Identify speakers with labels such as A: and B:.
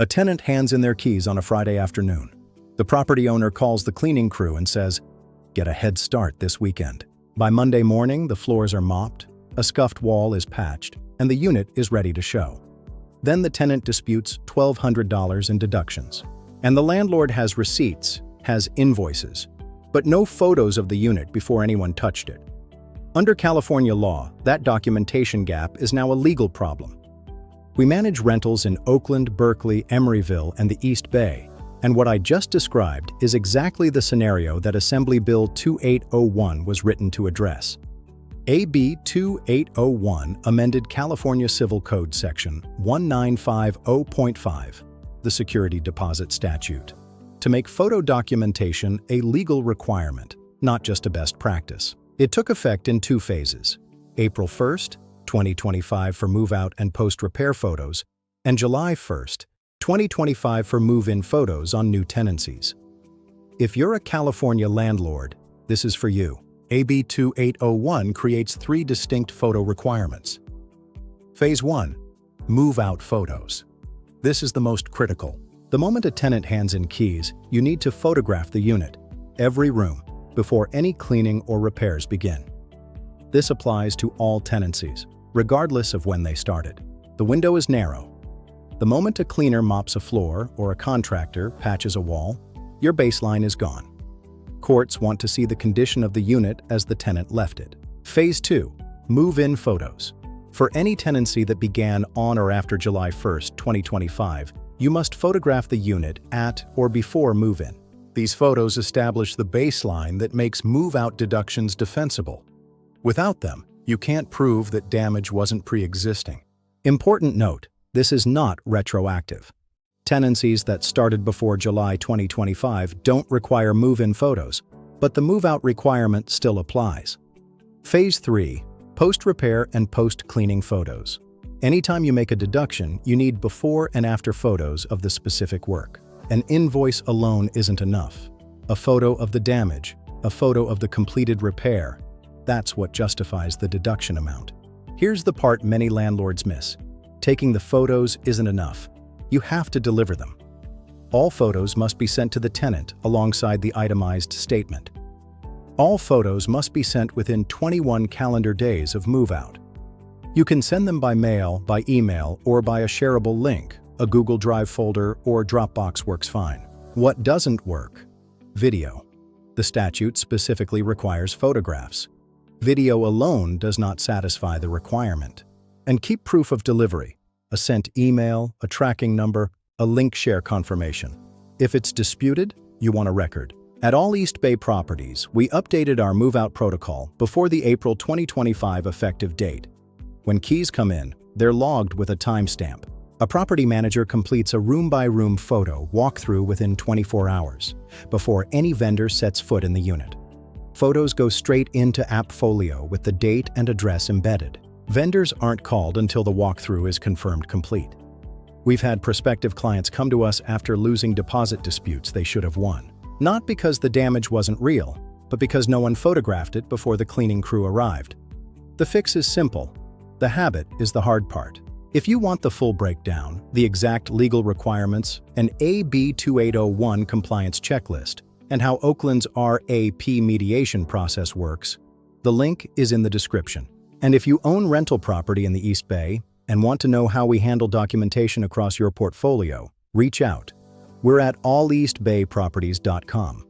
A: A tenant hands in their keys on a Friday afternoon. The property owner calls the cleaning crew and says, "Get a head start this weekend." By Monday morning, the floors are mopped, a scuffed wall is patched, and the unit is ready to show. Then the tenant disputes $1,200 in deductions. And the landlord has receipts, has invoices, but no photos of the unit before anyone touched it. Under California law, that documentation gap is now a legal problem. We manage rentals in Oakland, Berkeley, Emeryville, and the East Bay, and what I just described is exactly the scenario that Assembly Bill 2801 was written to address. AB 2801 amended California Civil Code Section 1950.5, the Security Deposit Statute, to make photo documentation a legal requirement, not just a best practice. It took effect in two phases: April 1st, 2025 for move-out and post-repair photos, and July 1st, 2025 for move-in photos on new tenancies. If you're a California landlord, this is for you. AB 2801 creates three distinct photo requirements. Phase 1. Move-out photos. This is the most critical. The moment a tenant hands in keys, you need to photograph the unit, every room, before any cleaning or repairs begin. This applies to all tenancies, regardless of when they started. The window is narrow. The moment a cleaner mops a floor or a contractor patches a wall, your baseline is gone. Courts want to see the condition of the unit as the tenant left it. Phase 2. Move-in photos. For any tenancy that began on or after July 1st, 2025, you must photograph the unit at or before move-in. These photos establish the baseline that makes move-out deductions defensible. Without them, you can't prove that damage wasn't pre-existing. Important note, this is not retroactive. Tenancies that started before July 2025 don't require move-in photos, but the move-out requirement still applies. Phase 3. Post-repair and post-cleaning photos. Anytime you make a deduction, you need before and after photos of the specific work. An invoice alone isn't enough. A photo of the damage, a photo of the completed repair, that's what justifies the deduction amount. Here's the part many landlords miss. Taking the photos isn't enough. You have to deliver them. All photos must be sent to the tenant alongside the itemized statement. All photos must be sent within 21 calendar days of move-out. You can send them by mail, by email, or by a shareable link. A Google Drive folder or Dropbox works fine. What doesn't work? Video. The statute specifically requires photographs. Video alone does not satisfy the requirement. And keep proof of delivery: a sent email, a tracking number, a link share confirmation. If it's disputed, you want a record. At all East Bay properties, we updated our move-out protocol before the April 2025 effective date. When keys come in, they're logged with a timestamp. A property manager completes a room-by-room photo walkthrough within 24 hours, before any vendor sets foot in the unit. Photos go straight into AppFolio with the date and address embedded. Vendors aren't called until the walkthrough is confirmed complete. We've had prospective clients come to us after losing deposit disputes they should have won. Not because the damage wasn't real, but because no one photographed it before the cleaning crew arrived. The fix is simple. The habit is the hard part. If you want the full breakdown, the exact legal requirements, an AB 2801 compliance checklist, and how Oakland's RAP mediation process works, the link is in the description. And if you own rental property in the East Bay and want to know how we handle documentation across your portfolio, reach out. We're at alleastbayproperties.com.